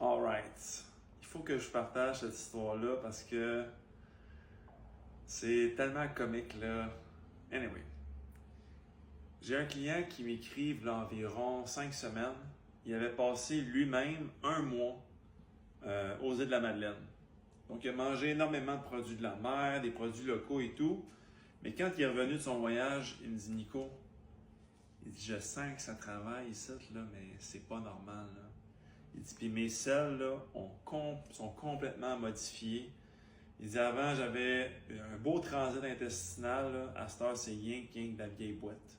Alright. Il faut que je partage cette histoire-là parce que c'est tellement comique là. Anyway. J'ai un client qui m'écrit il y a environ 5 semaines. Il avait passé lui-même un mois aux îles de la Madeleine. Donc il a mangé énormément de produits de la mer, des produits locaux et tout. Mais quand il est revenu de son voyage, il me dit Nico, il dit je sens que ça travaille ici, là, mais c'est pas normal. Là. Il dit puis mes selles là, sont complètement modifiées. Il dit avant j'avais un beau transit intestinal, là, à cette heure c'est rien de la vieille boîte.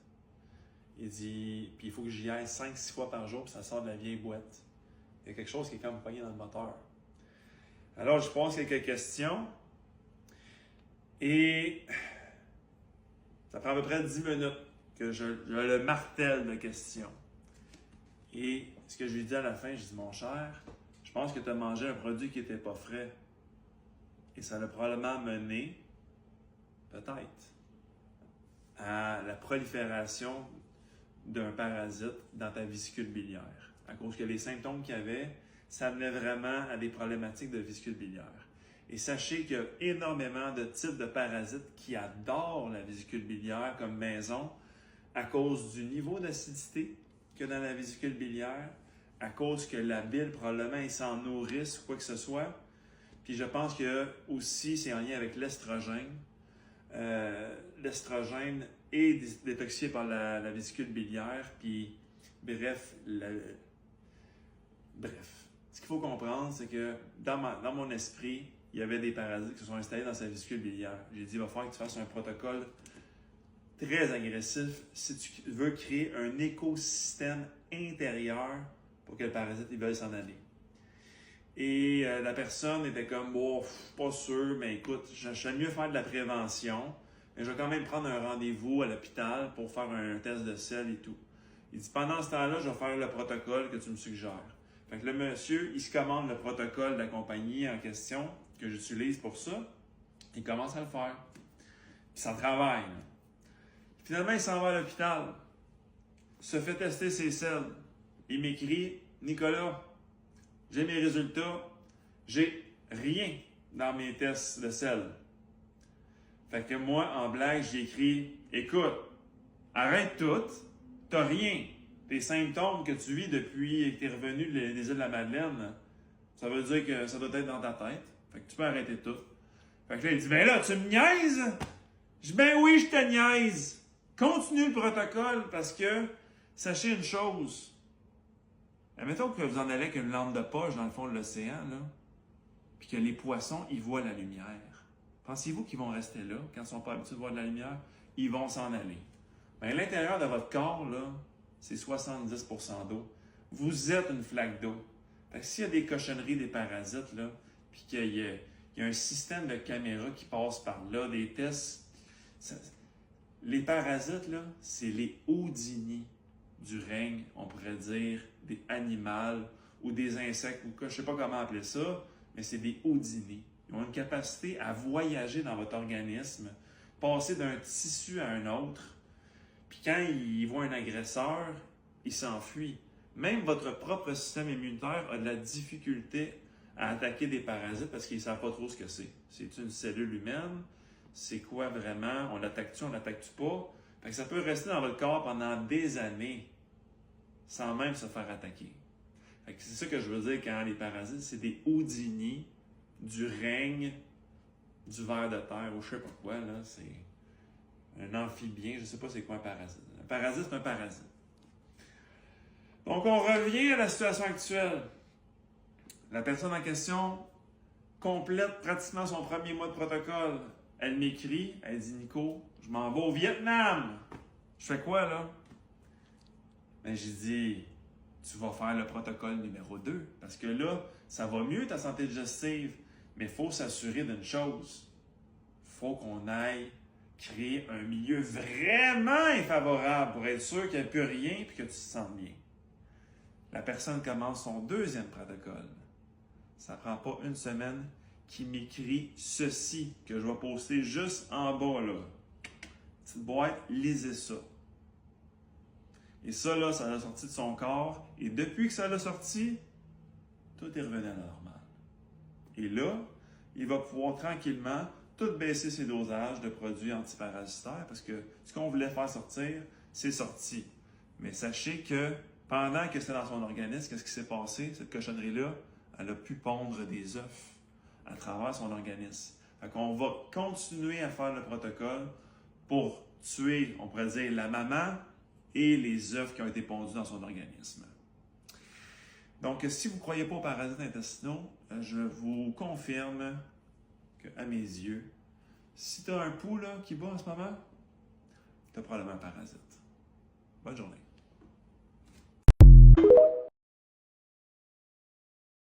Il dit puis il faut que j'y aille 5-6 fois par jour puis ça sort de la vieille boîte. Il y a quelque chose qui est comme pogné dans le moteur. Alors je pose quelques questions et ça prend à peu près 10 minutes que je le martèle de questions. Et ce que je lui dis à la fin, je dis mon cher, je pense que tu as mangé un produit qui n'était pas frais. Et ça l'a probablement mené, peut-être, à la prolifération d'un parasite dans ta vésicule biliaire. À cause que les symptômes qu'il y avait, ça menait vraiment à des problématiques de vésicule biliaire. Et sachez qu'il y a énormément de types de parasites qui adorent la vésicule biliaire comme maison à cause du niveau d'acidité qu'il y a dans la vésicule biliaire, à cause que la bile, probablement, ils s'en nourrissent ou quoi que ce soit. Puis je pense que aussi, c'est en lien avec l'estrogène. L'estrogène est détoxifié par la vésicule biliaire. Puis, bref, ce qu'il faut comprendre, c'est que dans mon esprit, il y avait des parasites qui se sont installés dans sa vésicule biliaire. J'ai dit, il va falloir que tu fasses un protocole très agressif si tu veux créer un écosystème intérieur pour que le parasite il veuille s'en aller. Et la personne était comme, bon, pas sûr, mais écoute, j'aime mieux faire de la prévention, mais je vais quand même prendre un rendez-vous à l'hôpital pour faire un test de sel et tout. Il dit, pendant ce temps-là, je vais faire le protocole que tu me suggères. Fait que le monsieur, il se commande le protocole de la compagnie en question que j'utilise pour ça. Il commence à le faire. Puis ça travaille. Là. Finalement, il s'en va à l'hôpital. Se fait tester ses selles. Il m'écrit, Nicolas, j'ai mes résultats. J'ai rien dans mes tests de sel. Fait que moi, en blague, j'ai écrit, écoute, arrête tout. T'as rien. Tes symptômes que tu vis depuis que tu es revenu des îles de la Madeleine, ça veut dire que ça doit être dans ta tête. Fait que tu peux arrêter tout. Fait que là, il dit, ben là, tu me niaises? Je dis, ben oui, je te niaise. Continue le protocole parce que, sachez une chose. Admettons que vous en allez avec une lampe de poche dans le fond de l'océan, là, puis que les poissons, ils voient la lumière. Pensez-vous qu'ils vont rester là quand ils ne sont pas habitués de voir de la lumière? Ils vont s'en aller. Ben, l'intérieur de votre corps, là, c'est 70% d'eau. Vous êtes une flaque d'eau. Fait que s'il y a des cochonneries, des parasites, là, puis qu'il y a un système de caméra qui passe par là, des tests, les parasites, là, c'est les Houdini du règne, on pourrait dire, des animaux ou des insectes, ou je ne sais pas comment appeler ça, mais c'est des Houdini. Ils ont une capacité à voyager dans votre organisme, passer d'un tissu à un autre, puis quand ils voient un agresseur, ils s'enfuient. Même votre propre système immunitaire a de la difficulté à attaquer des parasites parce qu'ils ne savent pas trop ce que c'est. C'est une cellule humaine? C'est quoi vraiment? On l'attaque-tu, on l'attaque-tu pas? Fait que ça peut rester dans votre corps pendant des années sans même se faire attaquer. Fait que c'est ça que je veux dire quand les parasites, c'est des Houdini du règne du ver de terre ou je sais pas quoi, là, c'est un amphibien, je ne sais pas c'est quoi un parasite. Un parasite, c'est un parasite. Donc, on revient à la situation actuelle. La personne en question complète pratiquement son premier mois de protocole. Elle m'écrit, elle dit, Nico, je m'en vais au Vietnam. Je fais quoi, là? Ben, j'ai dit, tu vas faire le protocole numéro 2. Parce que là, ça va mieux ta santé digestive. Mais il faut s'assurer d'une chose. Il faut qu'on aille créer un milieu vraiment infavorable pour être sûr qu'il n'y a plus rien et que tu te sentes bien. La personne commence son deuxième protocole. Ça ne prend pas une semaine qu'il m'écrit ceci que je vais poster juste en bas là. Petite boîte, lisez ça. Et ça là, ça l'a sorti de son corps. Et depuis que ça l'a sorti, tout est revenu à la normale. Et là, il va pouvoir tranquillement tout baisser ses dosages de produits antiparasitaires parce que ce qu'on voulait faire sortir, c'est sorti. Mais sachez que pendant que c'était dans son organisme, qu'est-ce qui s'est passé? Cette cochonnerie-là, elle a pu pondre des œufs à travers son organisme. Fait qu'on va continuer à faire le protocole pour tuer, on pourrait dire, la maman et les œufs qui ont été pondus dans son organisme. Donc, si vous ne croyez pas aux parasites intestinaux, je vous confirme qu'à mes yeux, si tu as un pouls là, qui bat en ce moment, tu as probablement un parasite. Bonne journée.